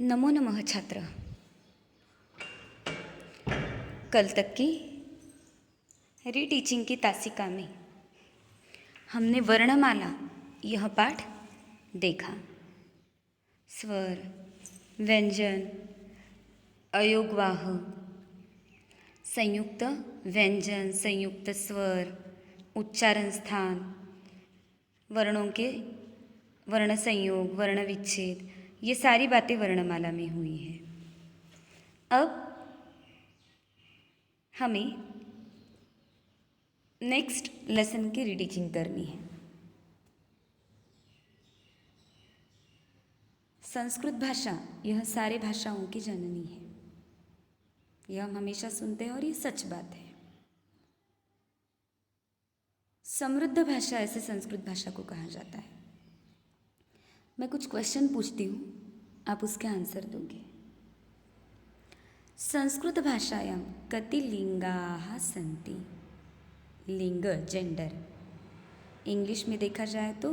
नमो नमः छात्र। कल तक की रीटीचिंग की तासिका में हमने वर्णमाला यह पाठ देखा। स्वर, व्यंजन, अयोगवाह, संयुक्त व्यंजन, संयुक्त स्वर, उच्चारण स्थान, वर्णों के वर्ण संयोग, वर्ण विच्छेद, ये सारी बातें वर्णमाला में हुई हैं। अब हमें नेक्स्ट लेसन की रीटीचिंग करनी है। संस्कृत भाषा यह सारे भाषाओं की जननी है। यह हम हमेशा सुनते हैं और ये सच बात है। समृद्ध भाषा ऐसे संस्कृत भाषा को कहा जाता है। मैं कुछ क्वेश्चन पूछती हूँ, आप उसके आंसर दोगे। संस्कृत भाषायां कति लिंगाः सन्ति? लिंग जेंडर, इंग्लिश में देखा जाए तो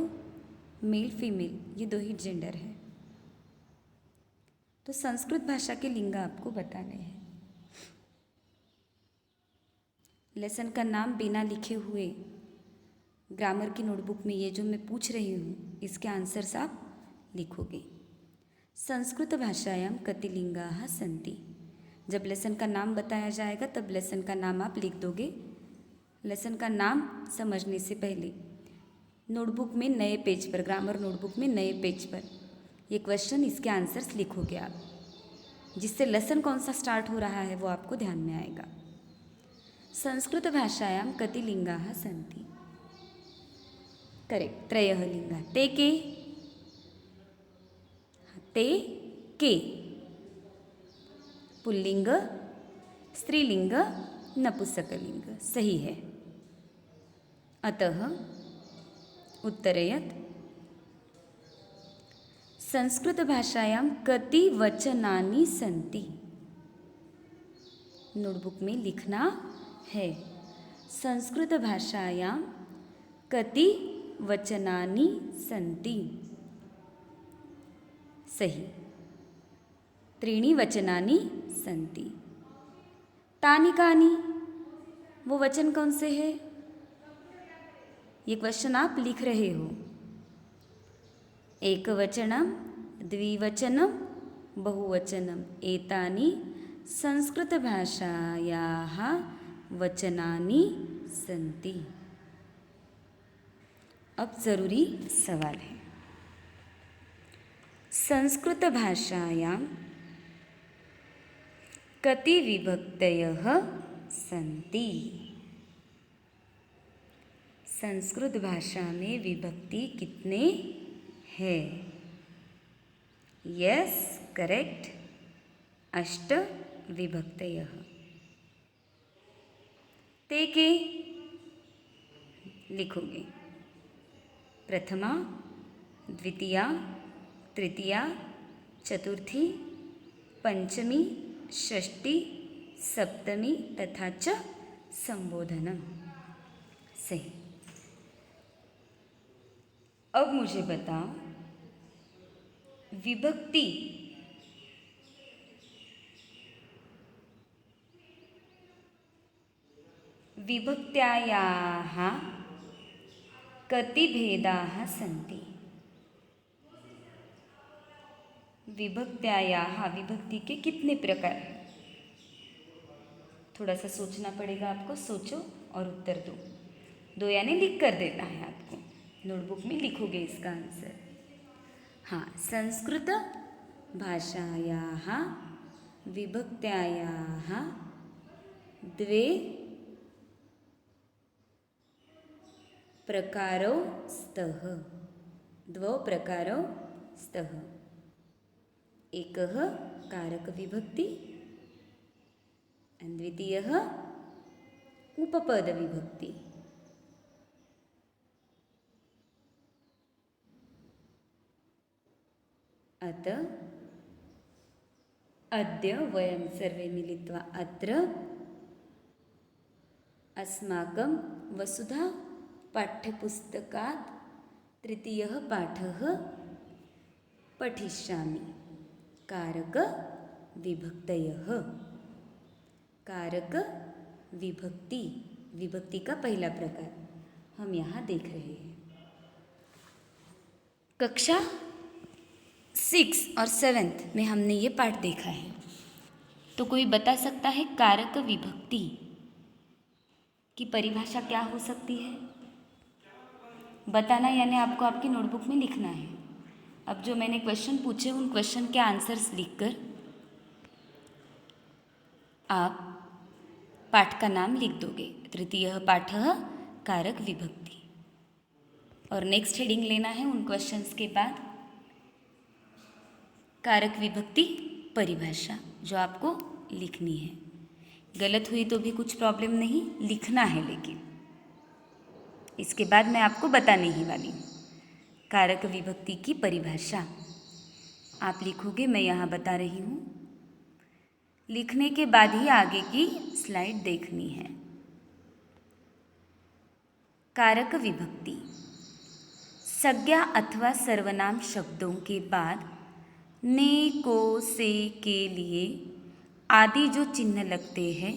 मेल फीमेल ये दो ही जेंडर है। तो संस्कृत भाषा के लिंग आपको बताने हैं। लेसन का नाम बिना लिखे हुए ग्रामर की नोटबुक में ये जो मैं पूछ रही हूँ इसके आंसर्स आप लिखोगे। संस्कृत भाषायां कति लिंगाः सन्ति। जब लेसन का नाम बताया जाएगा तब लेसन का नाम आप लिख दोगे। लेसन का नाम समझने से पहले नोटबुक में नए पेज पर, ग्रामर नोटबुक में नए पेज पर ये क्वेश्चन, इसके आंसर्स लिखोगे आप, जिससे लेसन कौन सा स्टार्ट हो रहा है वो आपको ध्यान में आएगा। संस्कृत भाषायां कति लिंगाः सन्ति? करेक्ट, त्रयः लिंगाः। ते के? ते के पुल्लिंग, स्त्रीलिंग, नपुंसकलिंग। सही है। अतः उत्तरयत् संस्कृत भाषायां कति वचनानि सन्ति? नोटबुक में लिखना है संस्कृत भाषायां कति वचनानि सन्ति। सही, त्रीणि वचनानि सन्ति। तानि कानि, वो वचन कौन से है? ये क्वेश्चन आप लिख रहे हो। एकवचनम, द्विवचनम, बहुवचनम, एतानि संस्कृत भाषायाः वचनानि सन्ति। अब जरूरी सवाल है। संस्कृत भाषायां कति विभक्तयः सन्ति? संस्कृत भाषा में विभक्ति कितने हैं? Yes, correct, 8 विभक्तयः। ते के लिखोगे। प्रथमा, द्वितीया, तृतीया, चतुर्थी, पंचमी, षष्ठी, सप्तमी तथा च संबोधनम। सही। अब मुझे बताओ, विभक्ति विभक्त्यायाः कति भेदाः सन्ति? विभक्त्यायाः, विभक्ति के कितने प्रकार हैं? थोड़ा सा सोचना पड़ेगा आपको। सोचो और उत्तर दो। 2 यानी लिख कर देना है आपको। नोटबुक में लिखोगे इसका आंसर। हाँ, संस्कृत भाषायाः विभक्त्यायाः 2 प्रकारौ स्तः। 2 प्रकारौ स्तः। एकः कारक विभक्ति, द्वितीयः उपपद विभक्ति। अतः अद्य वयं सर्वे मिलित्वा अत्र अस्माकं वसुधा पाठ्यपुस्तकात् 3 पाठः पठिष्यामि। कारक विभक्तयः। कारक विभक्ति, विभक्ति का पहला प्रकार हम यहाँ देख रहे हैं। कक्षा 6 और 7 में हमने ये पाठ देखा है। तो कोई बता सकता है कारक विभक्ति की परिभाषा क्या हो सकती है? बताना, यानी आपको आपकी नोटबुक में लिखना है। अब जो मैंने क्वेश्चन पूछे उन क्वेश्चन के आंसर्स लिखकर आप पाठ का नाम लिख दोगे। तृतीयः पाठः कारक विभक्ति, और नेक्स्ट हेडिंग लेना है उन क्वेश्चंस के बाद कारक विभक्ति परिभाषा, जो आपको लिखनी है। गलत हुई तो भी कुछ प्रॉब्लम नहीं, लिखना है, लेकिन इसके बाद मैं आपको बताने ही वाली हूँ कारक विभक्ति की परिभाषा। आप लिखोगे, मैं यहाँ बता रही हूँ। लिखने के बाद ही आगे की स्लाइड देखनी है। कारक विभक्ति संज्ञा अथवा सर्वनाम शब्दों के बाद ने, को, से, के लिए आदि जो चिन्ह लगते हैं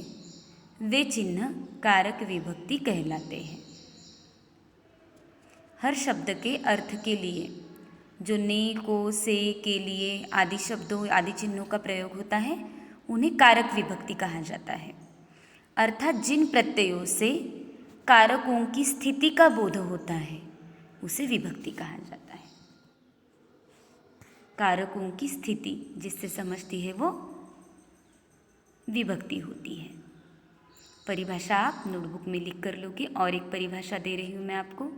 वे चिन्ह कारक विभक्ति कहलाते हैं। हर शब्द के अर्थ के लिए जो ने, को, से, के लिए आदि शब्दों आदि चिन्हों का प्रयोग होता है उन्हें कारक विभक्ति कहा जाता है। अर्थात जिन प्रत्ययों से कारकों की स्थिति का बोध होता है उसे विभक्ति कहा जाता है। कारकों की स्थिति जिससे समझती है वो विभक्ति होती है। परिभाषा आप नोटबुक में लिख कर लोगे। और एक परिभाषा दे रही हूँ मैं आपको।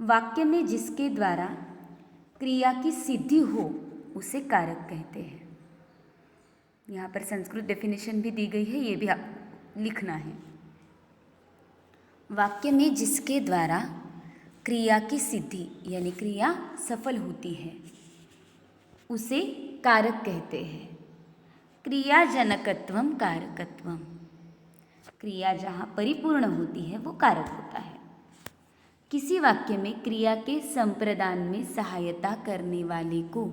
वाक्य में जिसके द्वारा क्रिया की सिद्धि हो उसे कारक कहते हैं। यहाँ पर संस्कृत डेफिनेशन भी दी गई है, ये भी आप लिखना है। वाक्य में जिसके द्वारा क्रिया की सिद्धि यानी क्रिया सफल होती है उसे कारक कहते हैं। क्रियाजनकत्वम कारकत्वम, क्रिया जहाँ परिपूर्ण होती है वो कारक होता है। किसी वाक्य में क्रिया के संप्रदान में सहायता करने वाले को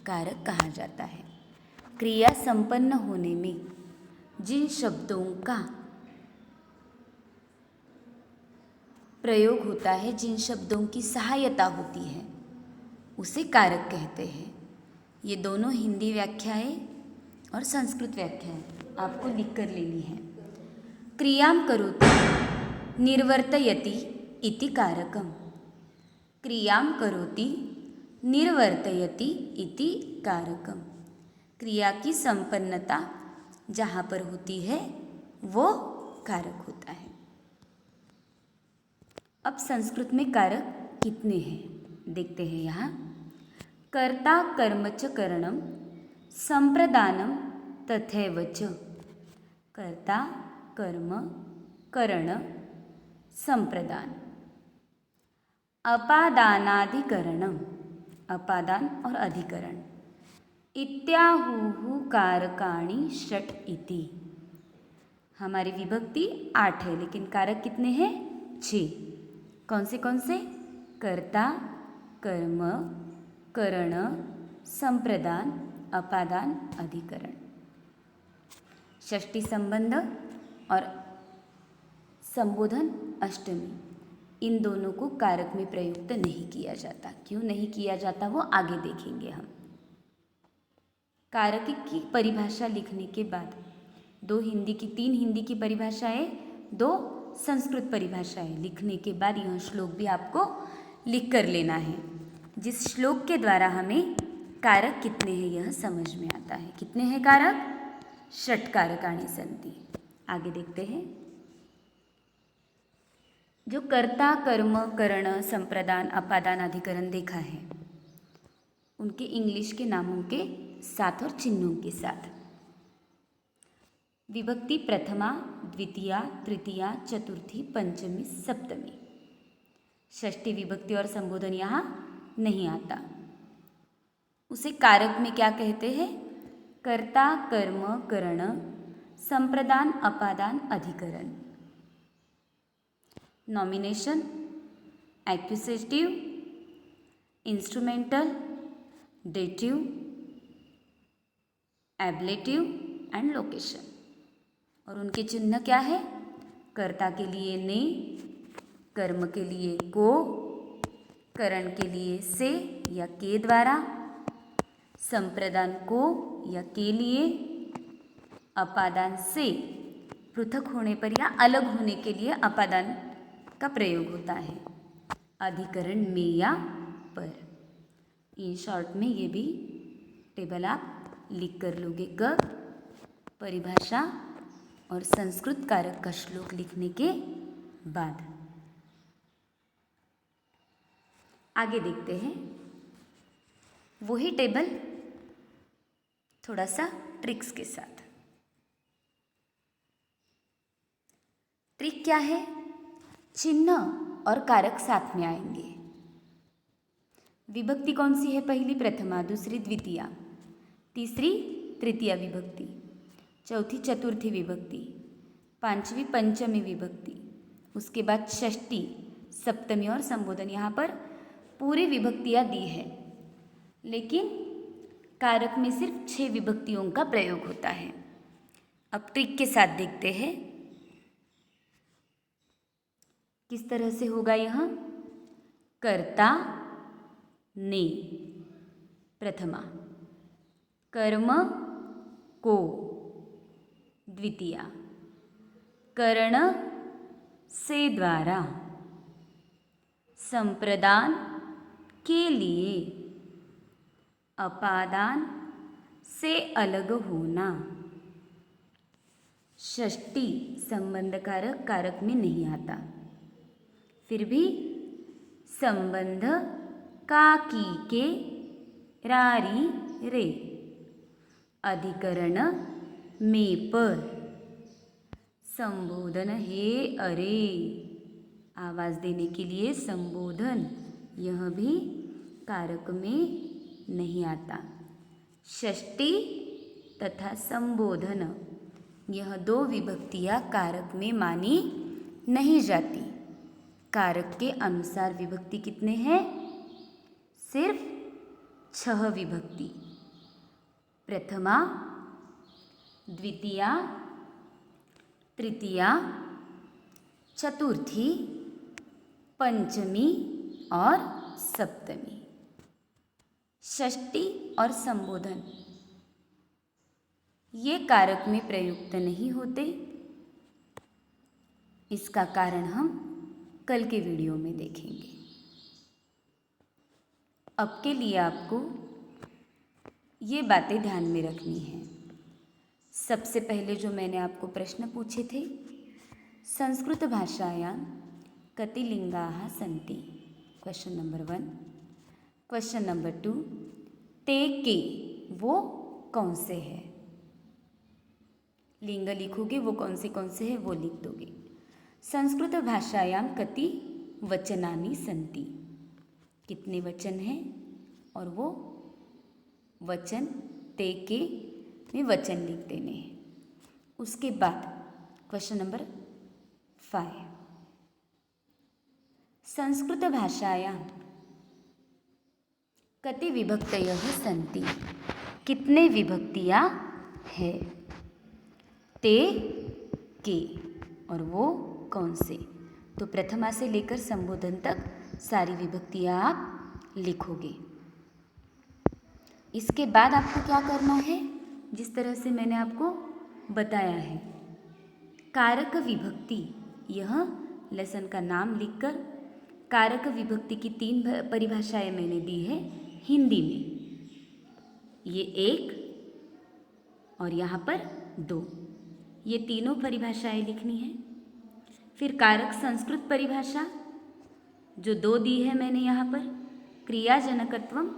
कारक कहा जाता है। क्रिया संपन्न होने में जिन शब्दों का प्रयोग होता है, जिन शब्दों की सहायता होती है उसे कारक कहते हैं। ये दोनों हिंदी व्याख्याएं और संस्कृत व्याख्याएं आपको लिख कर लेनी है। क्रियाम करोति निर्वर्तयति इति कारकम, क्रियाम करोति निर्वर्तयति इति कारकम। क्रिया की संपन्नता जहाँ पर होती है वो कारक होता है। अब संस्कृत में कारक कितने हैं देखते हैं यहाँ। कर्ता कर्म च करणम संप्रदानम तथैव च। कर्ता कर्म करण संप्रदान। अपादानाधिकरणम, अपादान और अधिकरण। इत्याहुः कारकाणि षट् इति। हमारी विभक्ति 8 है लेकिन कारक कितने हैं? 6। कौन से? कर्ता कर्म करण संप्रदान अपादान अधिकरण। षष्ठी संबंध और संबोधन अष्टमी, इन दोनों को कारक में प्रयुक्त नहीं किया जाता। क्यों नहीं किया जाता वो आगे देखेंगे हम। कारक की परिभाषा लिखने के बाद 3 हिंदी की परिभाषाएं, 2 संस्कृत परिभाषाएं लिखने के बाद यह श्लोक भी आपको लिख कर लेना है, जिस श्लोक के द्वारा हमें कारक कितने हैं यह समझ में आता है। कितने हैं कारक? षट् कारकाणि सन्ति। आगे देखते हैं। जो कर्ता कर्म करण संप्रदान अपादान अधिकरण देखा है उनके इंग्लिश के नामों के साथ और चिन्हों के साथ। विभक्ति प्रथमा द्वितीया तृतीया चतुर्थी पंचमी सप्तमी। षष्ठी विभक्ति और संबोधन यहाँ नहीं आता। उसे कारक में क्या कहते हैं? कर्ता कर्म करण संप्रदान अपादान अधिकरण। Nomination, एक्यूसेटिव, instrumental, dative, ablative and location. और उनके चिन्ह क्या है? कर्ता के लिए ने, कर्म के लिए को, करण के लिए से या के द्वारा, संप्रदान को या के लिए, अपादान से पृथक होने पर या अलग होने के लिए अपादान का प्रयोग होता है, अधिकरण में या पर। इन शॉर्ट में ये भी टेबल आप लिख कर लोगे कब? परिभाषा और संस्कृत कारक का श्लोक लिखने के बाद। आगे देखते हैं वही टेबल थोड़ा सा ट्रिक्स के साथ। ट्रिक क्या है? चिन्ह और कारक साथ में आएंगे। विभक्ति कौन सी है? पहली प्रथमा, दूसरी द्वितीया, तीसरी तृतीया विभक्ति, चौथी चतुर्थी विभक्ति, पांचवी पंचमी विभक्ति, उसके बाद षष्ठी, सप्तमी और संबोधन। यहाँ पर पूरी विभक्तियाँ दी है, लेकिन कारक में सिर्फ 6 विभक्तियों का प्रयोग होता है। अब ट्रिक के साथ देखते हैं किस तरह से होगा यह। कर्ता ने प्रथमा, कर्म को द्वितीया, करण से द्वारा, संप्रदान के लिए, अपादान से अलग होना, षष्ठी संबंध कारक कारक में नहीं आता, फिर भी संबंध का की के रारी रे, अधिकरण में पर, संबोधन हे अरे, आवाज़ देने के लिए संबोधन, यह भी कारक में नहीं आता। षष्ठी तथा संबोधन यह 2 विभक्तियाँ कारक में मानी नहीं जाती। कारक के अनुसार विभक्ति कितने हैं? सिर्फ 6 विभक्ति, प्रथमा, द्वितीया, तृतीया, चतुर्थी, पंचमी और सप्तमी। षष्ठी और संबोधन ये कारक में प्रयुक्त नहीं होते। इसका कारण हम कल के वीडियो में देखेंगे। अब के लिए आपको ये बातें ध्यान में रखनी हैं। सबसे पहले जो मैंने आपको प्रश्न पूछे थे, संस्कृत भाषायां कति लिंगाः सन्ति, क्वेश्चन नंबर 1। क्वेश्चन नंबर 2, ते के वो कौन से है, लिंग लिखोगे, वो कौन से है वो लिख दोगे। संस्कृत भाषायां कति वचनानि सन्ति, कितने वचन हैं, और वो वचन ते के में वचन लिख देने हैं। उसके बाद क्वेश्चन नंबर 5, संस्कृत भाषायां कति विभक्तयः सन्ति, कितने विभक्तियाँ है, ते के और वो कौन से। तो प्रथमा से लेकर संबोधन तक सारी विभक्तियाँ आप लिखोगे। इसके बाद आपको क्या करना है, जिस तरह से मैंने आपको बताया है, कारक विभक्ति, यह लेसन का नाम लिखकर कारक विभक्ति की 3 परिभाषाएं मैंने दी है हिंदी में। ये 1 और यहाँ पर 2, ये तीनों परिभाषाएं लिखनी है। फिर कारक संस्कृत परिभाषा जो 2 दी है मैंने यहाँ पर, क्रियाजनकत्वम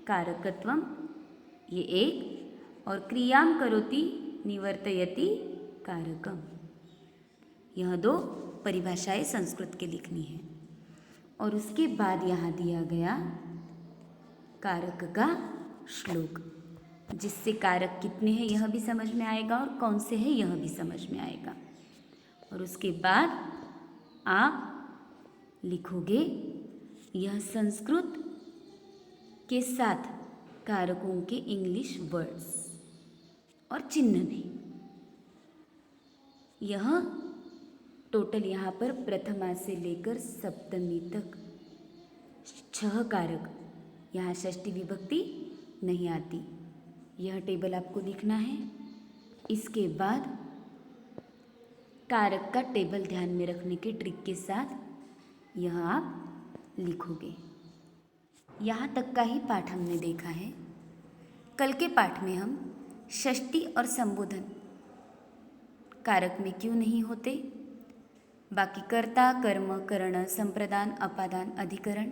कारकत्वम, ये 1, और क्रियाम करोति निवर्तयति कारकम, यह 2 परिभाषाएं संस्कृत के लिखनी है। और उसके बाद यहाँ दिया गया कारक का श्लोक, जिससे कारक कितने हैं यह भी समझ में आएगा और कौन से हैं यह भी समझ में आएगा। और उसके बाद आप लिखोगे यह संस्कृत के साथ कारकों के इंग्लिश वर्ड्स। और चिन्ह भी। यह टोटल यहाँ पर प्रथमा से लेकर सप्तमी तक 6 कारक, यहाँ षष्ठी विभक्ति नहीं आती। यह टेबल आपको लिखना है। इसके बाद कारक का टेबल ध्यान में रखने के ट्रिक के साथ यह आप लिखोगे। यहाँ तक का ही पाठ हमने देखा है। कल के पाठ में हम षष्ठी और संबोधन कारक में क्यों नहीं होते, बाकी कर्ता, कर्म, करण, संप्रदान, अपादान, अधिकरण,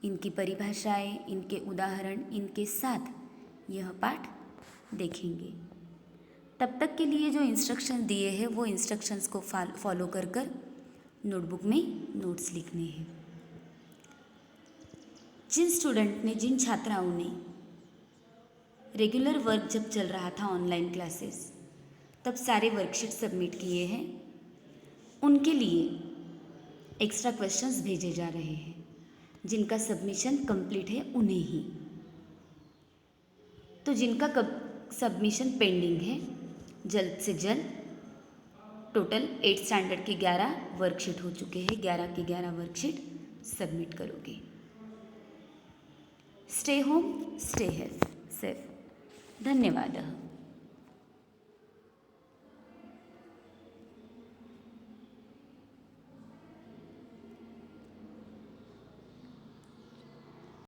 इनकी परिभाषाएं, इनके उदाहरण, इनके साथ यह पाठ देखेंगे। तब तक के लिए जो इंस्ट्रक्शन दिए हैं वो इंस्ट्रक्शंस को फॉलो कर कर नोटबुक में नोट्स लिखने हैं। जिन स्टूडेंट ने, जिन छात्राओं ने रेगुलर वर्क जब चल रहा था ऑनलाइन क्लासेस, तब सारे वर्कशीट सबमिट किए हैं, उनके लिए एक्स्ट्रा क्वेश्चंस भेजे जा रहे हैं। जिनका सबमिशन कंप्लीट है उन्हें ही, तो जिनका सबमिशन पेंडिंग है जल्द से जल्द, टोटल 8 स्टैंडर्ड के 11 वर्कशीट हो चुके हैं, 11 के 11 वर्कशीट सबमिट करोगे। Stay home, stay health, safe. धन्यवाद।